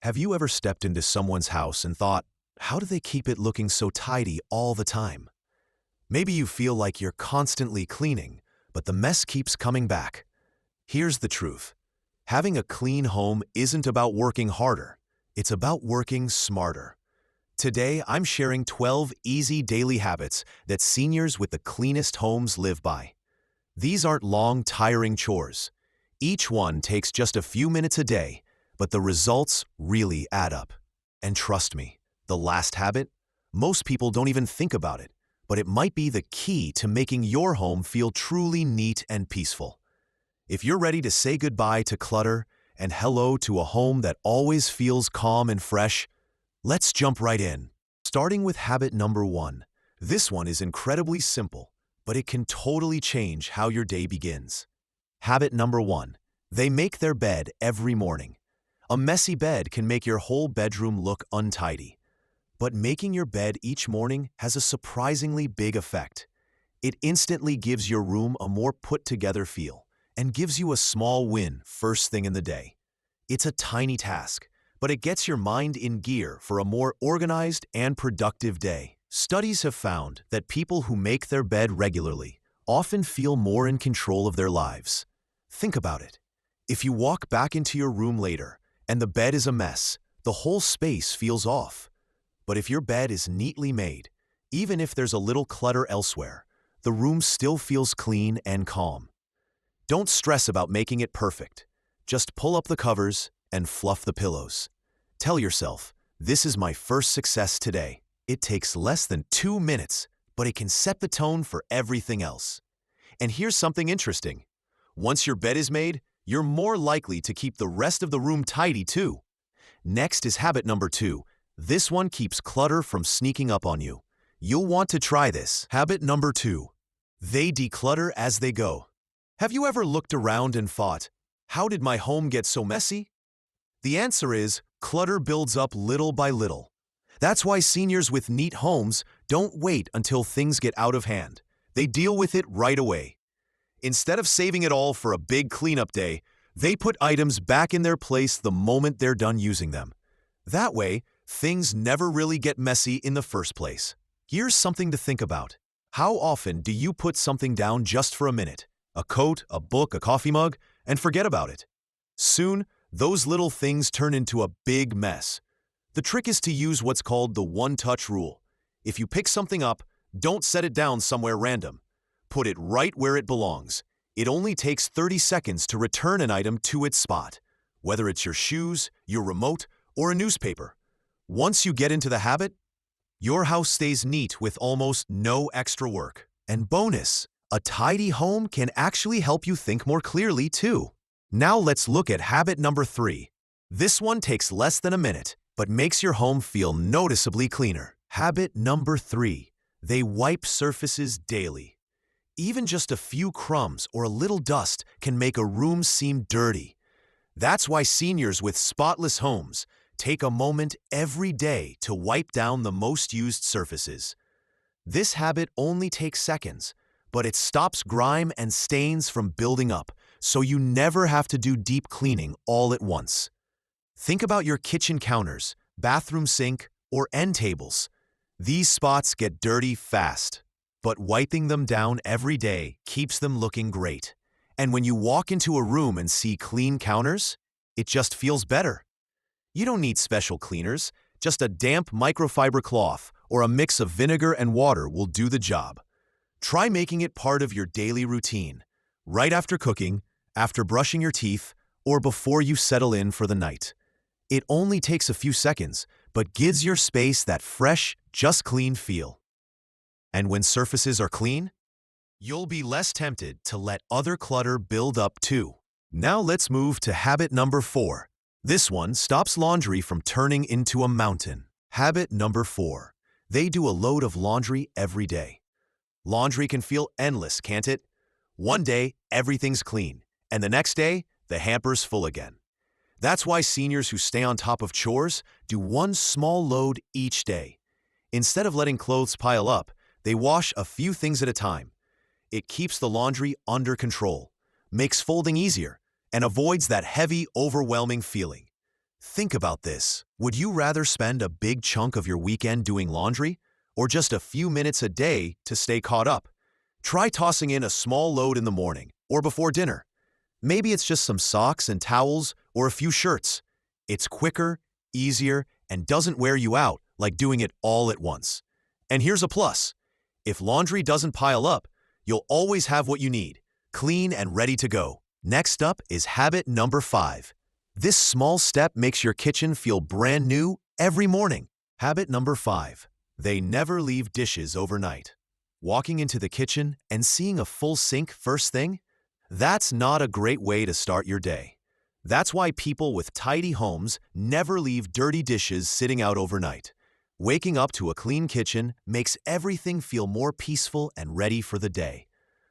Have you ever stepped into someone's house and thought, how do they keep it looking so tidy all the time? Maybe you feel like you're constantly cleaning, but the mess keeps coming back. Here's the truth. Having a clean home isn't about working harder. It's about working smarter. Today, I'm sharing 12 easy daily habits that seniors with the cleanest homes live by. These aren't long, tiring chores. Each one takes just a few minutes a day, but the results really add up. And trust me, the last habit, most people don't even think about it, but it might be the key to making your home feel truly neat and peaceful. If you're ready to say goodbye to clutter and hello to a home that always feels calm and fresh, let's jump right in. Starting with habit number 1. This one is incredibly simple, but it can totally change how your day begins. Habit number 1. They make their bed every morning. A messy bed can make your whole bedroom look untidy. But making your bed each morning has a surprisingly big effect. It instantly gives your room a more put-together feel and gives you a small win first thing in the day. It's a tiny task, but it gets your mind in gear for a more organized and productive day. Studies have found that people who make their bed regularly often feel more in control of their lives. Think about it. If you walk back into your room later and the bed is a mess, the whole space feels off. But if your bed is neatly made, even if there's a little clutter elsewhere, the room still feels clean and calm. Don't stress about making it perfect. Just pull up the covers and fluff the pillows. Tell yourself, this is my first success today. It takes less than 2 minutes, but it can set the tone for everything else. And here's something interesting. Once your bed is made, you're more likely to keep the rest of the room tidy too. Next is habit number 2. This one keeps clutter from sneaking up on you. You'll want to try this. Habit number 2. They declutter as they go. Have you ever looked around and thought, how did my home get so messy? The answer is, clutter builds up little by little. That's why seniors with neat homes don't wait until things get out of hand. They deal with it right away. Instead of saving it all for a big cleanup day, they put items back in their place the moment they're done using them. That way, things never really get messy in the first place. Here's something to think about. How often do you put something down just for a minute? A coat, a book, a coffee mug, and forget about it. Soon, those little things turn into a big mess. The trick is to use what's called the one-touch rule. If you pick something up, don't set it down somewhere random. Put it right where it belongs. It only takes 30 seconds to return an item to its spot, whether it's your shoes, your remote, or a newspaper. Once you get into the habit, your house stays neat with almost no extra work. And bonus, a tidy home can actually help you think more clearly too. Now let's look at habit number 3. This one takes less than a minute, but makes your home feel noticeably cleaner. Habit number 3. They wipe surfaces daily. Even just a few crumbs or a little dust can make a room seem dirty. That's why seniors with spotless homes take a moment every day to wipe down the most used surfaces. This habit only takes seconds, but it stops grime and stains from building up, so you never have to do deep cleaning all at once. Think about your kitchen counters, bathroom sink, or end tables. These spots get dirty fast, but wiping them down every day keeps them looking great. And when you walk into a room and see clean counters, it just feels better. You don't need special cleaners. Just a damp microfiber cloth or a mix of vinegar and water will do the job. Try making it part of your daily routine, right after cooking, after brushing your teeth, or before you settle in for the night. It only takes a few seconds, but gives your space that fresh, just clean feel. And when surfaces are clean, you'll be less tempted to let other clutter build up too. Now let's move to habit number 4. This one stops laundry from turning into a mountain. Habit number 4. They do a load of laundry every day. Laundry can feel endless, can't it? One day, everything's clean, and the next day, the hamper's full again. That's why seniors who stay on top of chores do one small load each day. Instead of letting clothes pile up, they wash a few things at a time. It keeps the laundry under control, makes folding easier, and avoids that heavy, overwhelming feeling. Think about this. Would you rather spend a big chunk of your weekend doing laundry or just a few minutes a day to stay caught up? Try tossing in a small load in the morning or before dinner. Maybe it's just some socks and towels or a few shirts. It's quicker, easier, and doesn't wear you out like doing it all at once. And here's a plus. If laundry doesn't pile up, you'll always have what you need, clean and ready to go. Next up is habit number 5. This small step makes your kitchen feel brand new every morning. Habit number 5. They never leave dishes overnight. Walking into the kitchen and seeing a full sink first thing? That's not a great way to start your day. That's why people with tidy homes never leave dirty dishes sitting out overnight. Waking up to a clean kitchen makes everything feel more peaceful and ready for the day.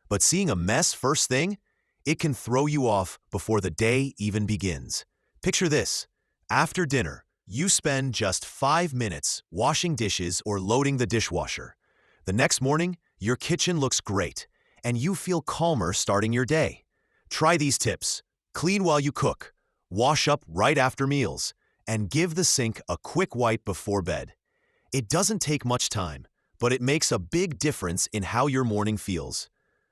But seeing a mess first thing? It can throw you off before the day even begins. Picture this. After dinner, you spend just 5 minutes washing dishes or loading the dishwasher. The next morning, your kitchen looks great, and you feel calmer starting your day. Try these tips. Clean while you cook, wash up right after meals, and give the sink a quick wipe before bed. It doesn't take much time, but it makes a big difference in how your morning feels.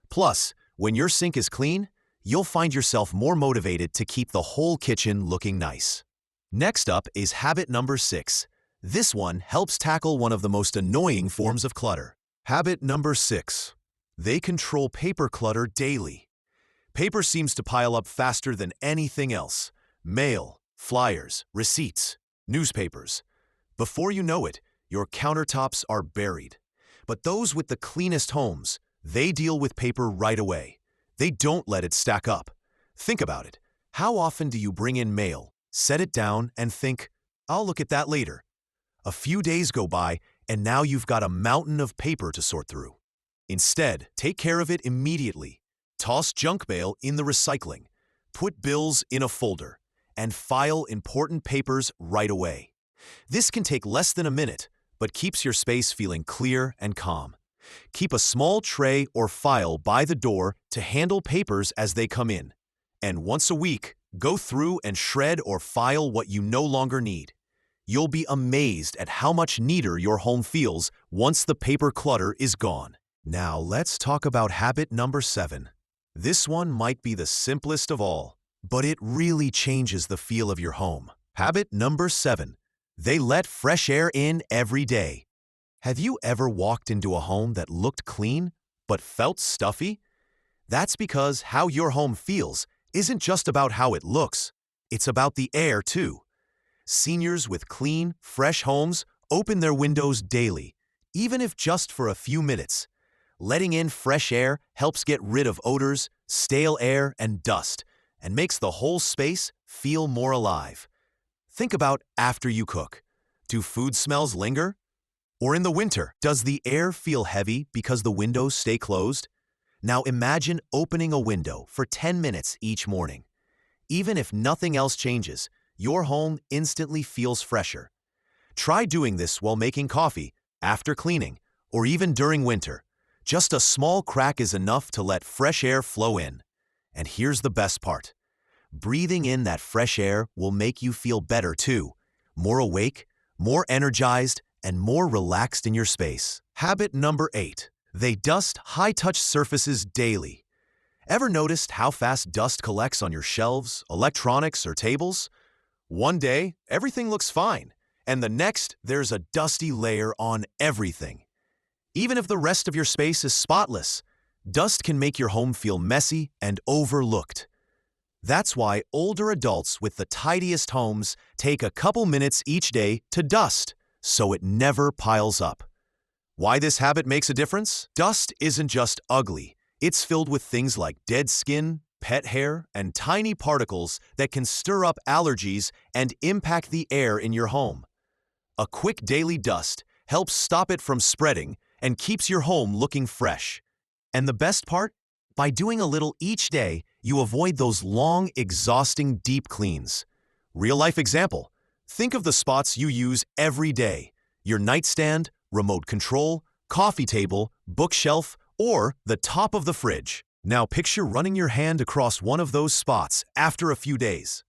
Plus, when your sink is clean, you'll find yourself more motivated to keep the whole kitchen looking nice. Next up is habit number 6. This one helps tackle one of the most annoying forms of clutter. Habit number 6. They control paper clutter daily. Paper seems to pile up faster than anything else. Mail, flyers, receipts, newspapers. Before you know it, your countertops are buried. But those with the cleanest homes, they deal with paper right away. They don't let it stack up. Think about it. How often do you bring in mail, set it down, and think, I'll look at that later? A few days go by, and now you've got a mountain of paper to sort through. Instead, take care of it immediately. Toss junk mail in the recycling. Put bills in a folder. And file important papers right away. This can take less than a minute, but keeps your space feeling clear and calm. Keep a small tray or file by the door to handle papers as they come in. And once a week, go through and shred or file what you no longer need. You'll be amazed at how much neater your home feels once the paper clutter is gone. Now let's talk about habit number 7. This one might be the simplest of all, but it really changes the feel of your home. Habit number 7. They let fresh air in every day. Have you ever walked into a home that looked clean but felt stuffy? That's because how your home feels isn't just about how it looks. It's about the air, too. Seniors with clean, fresh homes open their windows daily, even if just for a few minutes. Letting in fresh air helps get rid of odors, stale air, and dust, and makes the whole space feel more alive. Think about after you cook. Do food smells linger? Or in the winter, does the air feel heavy because the windows stay closed? Now imagine opening a window for 10 minutes each morning. Even if nothing else changes, your home instantly feels fresher. Try doing this while making coffee, after cleaning, or even during winter. Just a small crack is enough to let fresh air flow in. And here's the best part. Breathing in that fresh air will make you feel better too. More awake, more energized, and more relaxed in your space. Habit number 8. They dust high-touch surfaces daily. Ever noticed how fast dust collects on your shelves, electronics, or tables? One day, everything looks fine, and the next, there's a dusty layer on everything. Even if the rest of your space is spotless, dust can make your home feel messy and overlooked. That's why older adults with the tidiest homes take a couple minutes each day to dust, so it never piles up. Why this habit makes a difference? Dust isn't just ugly. It's filled with things like dead skin, pet hair, and tiny particles that can stir up allergies and impact the air in your home. A quick daily dust helps stop it from spreading and keeps your home looking fresh. And the best part? By doing a little each day, you avoid those long, exhausting deep cleans. Real-life example. Think of the spots you use every day. Your nightstand, remote control, coffee table, bookshelf, or the top of the fridge. Now picture running your hand across one of those spots after a few days.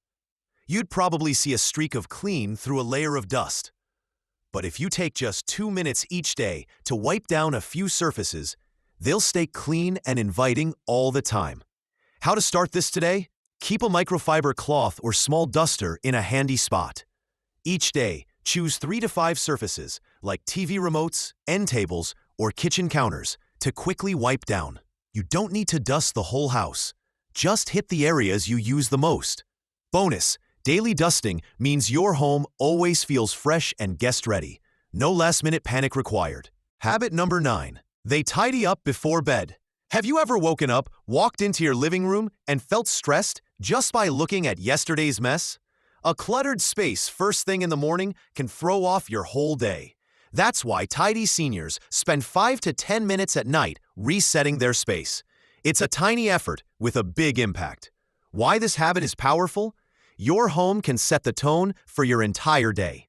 you'd probably see a streak of clean through a layer of dust. But if you take just 2 minutes each day to wipe down a few surfaces, they'll stay clean and inviting all the time. How to start this today? Keep a microfiber cloth or small duster in a handy spot. Each day, choose 3 to 5 surfaces, like TV remotes, end tables, or kitchen counters, to quickly wipe down. You don't need to dust the whole house. Just hit the areas you use the most. Bonus: daily dusting means your home always feels fresh and guest-ready. No last-minute panic required. Habit number 9. They tidy up before bed. Have you ever woken up, walked into your living room, and felt stressed just by looking at yesterday's mess? A cluttered space first thing in the morning can throw off your whole day. That's why tidy seniors spend 5 to 10 minutes at night resetting their space. It's a tiny effort with a big impact. Why this habit is powerful? Your home can set the tone for your entire day.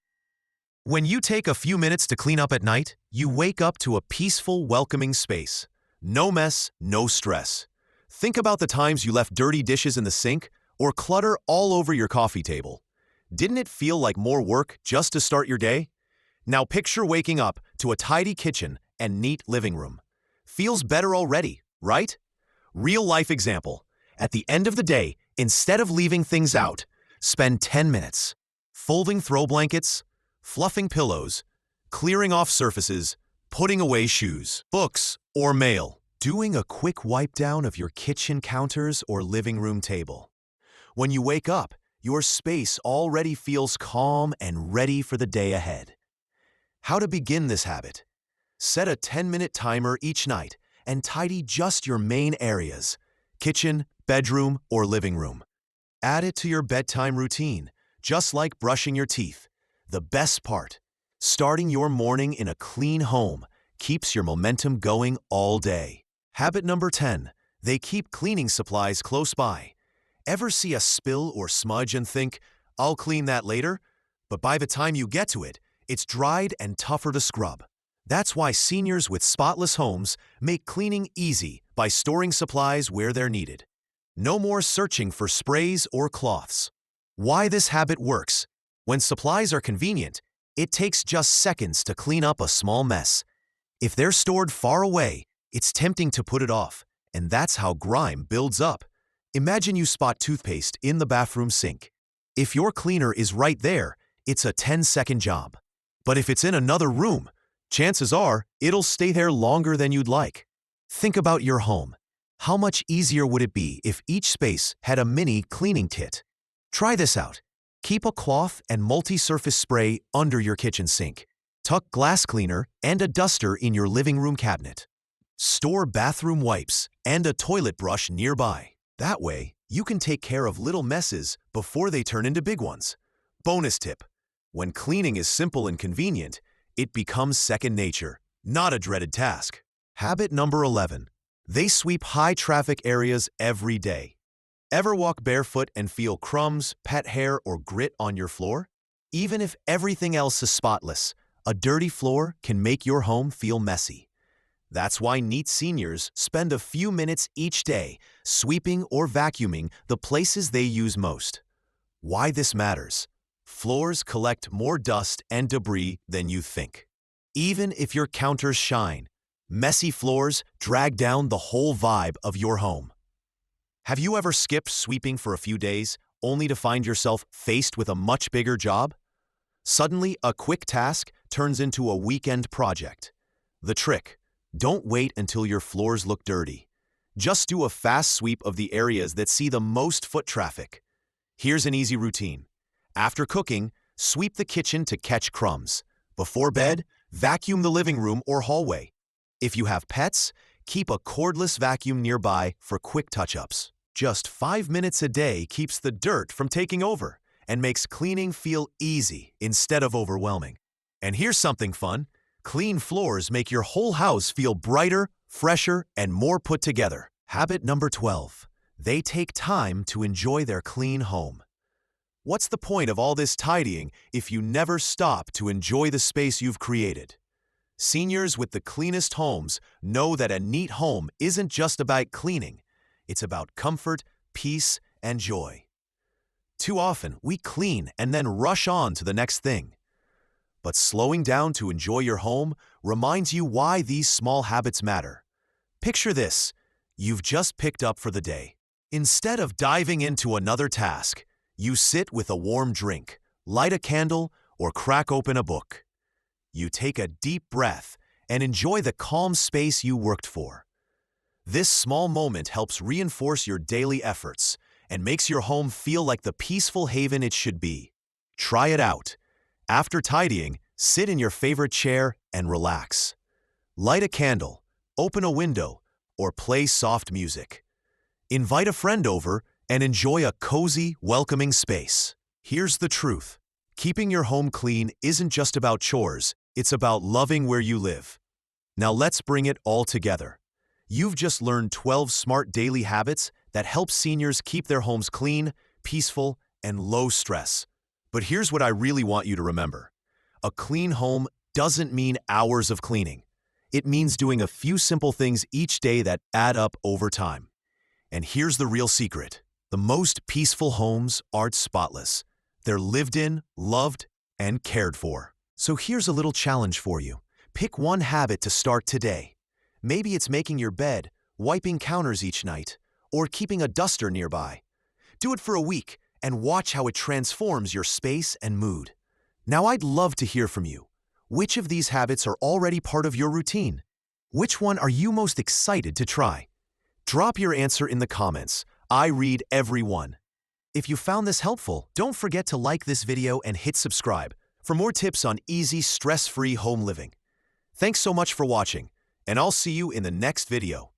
When you take a few minutes to clean up at night, you wake up to a peaceful, welcoming space. No mess, no stress. Think about the times you left dirty dishes in the sink or clutter all over your coffee table. Didn't it feel like more work just to start your day? Now picture waking up to a tidy kitchen and neat living room. Feels better already, right? Real-life example. At the end of the day, instead of leaving things out, spend 10 minutes folding throw blankets, fluffing pillows, clearing off surfaces, putting away shoes, books, or mail. Doing a quick wipe down of your kitchen counters or living room table. When you wake up, your space already feels calm and ready for the day ahead. How to begin this habit? Set a 10-minute timer each night and tidy just your main areas: kitchen, bedroom, or living room. Add it to your bedtime routine, just like brushing your teeth. The best part: starting your morning in a clean home keeps your momentum going all day. Habit number 10. They keep cleaning supplies close by. Ever see a spill or smudge and think, "I'll clean that later"? But by the time you get to it, it's dried and tougher to scrub. That's why seniors with Spotless homes make cleaning easy by storing supplies where they're needed. No more searching for sprays or cloths. Why this habit works? When supplies are convenient, it takes just seconds to clean up a small mess. If they're stored far away, it's tempting to put it off, and that's how grime builds up. Imagine you spot toothpaste in the bathroom sink. If your cleaner is right there, it's a 10-second job. But if it's in another room, chances are it'll stay there longer than you'd like. Think about your home. How much easier would it be if each space had a mini cleaning kit? Try this out. Keep a cloth and multi-surface spray under your kitchen sink. Tuck glass cleaner and a duster in your living room cabinet. Store bathroom wipes and a toilet brush nearby. That way, you can take care of little messes before they turn into big ones. Bonus tip: when cleaning is simple and convenient, it becomes second nature, not a dreaded task. Habit number 11. They sweep high-traffic areas every day. Ever walk barefoot and feel crumbs, pet hair, or grit on your floor? Even if everything else is spotless, a dirty floor can make your home feel messy. That's why neat seniors spend a few minutes each day sweeping or vacuuming the places they use most. Why this matters? Floors collect more dust and debris than you think. Even if your counters shine, messy floors drag down the whole vibe of your home. Have you ever skipped sweeping for a few days only to find yourself faced with a much bigger job? Suddenly, a quick task turns into a weekend project. The trick: don't wait until your floors look dirty. Just do a fast sweep of the areas that see the most foot traffic. Here's an easy routine. After cooking, sweep the kitchen to catch crumbs. Before bed, vacuum the living room or hallway. If you have pets, keep a cordless vacuum nearby for quick touch-ups. Just 5 minutes a day keeps the dirt from taking over and makes cleaning feel easy instead of overwhelming. And here's something fun. Clean floors make your whole house feel brighter, fresher, and more put together. Habit number 12. They take time to enjoy their clean home. What's the point of all this tidying if you never stop to enjoy the space you've created? Seniors with the cleanest homes know that a neat home isn't just about cleaning. It's about comfort, peace, and joy. Too often, we clean and then rush on to the next thing. But slowing down to enjoy your home reminds you why these small habits matter. Picture this: you've just picked up for the day. Instead of diving into another task, you sit with a warm drink, light a candle, or crack open a book. You take a deep breath and enjoy the calm space you worked for. This small moment helps reinforce your daily efforts and makes your home feel like the peaceful haven it should be. Try it out. After tidying, sit in your favorite chair and relax. Light a candle, open a window, or play soft music. Invite a friend over and enjoy a cozy, welcoming space. Here's the truth: keeping your home clean isn't just about chores, it's about loving where you live. Now let's bring it all together. You've just learned 12 smart daily habits that help seniors keep their homes clean, peaceful, and low stress. But here's what I really want you to remember. A clean home doesn't mean hours of cleaning. It means doing a few simple things each day that add up over time. And here's the real secret: the most peaceful homes aren't spotless. They're lived in, loved, and cared for. So here's a little challenge for you. Pick one habit to start today. Maybe it's making your bed, wiping counters each night, or keeping a duster nearby. Do it for a week and watch how it transforms your space and mood. Now I'd love to hear from you. Which of these habits are already part of your routine? Which one are you most excited to try? Drop your answer in the comments. I read every one. If you found this helpful, don't forget to like this video and hit subscribe for more tips on easy, stress-free home living. Thanks so much for watching, and I'll see you in the next video.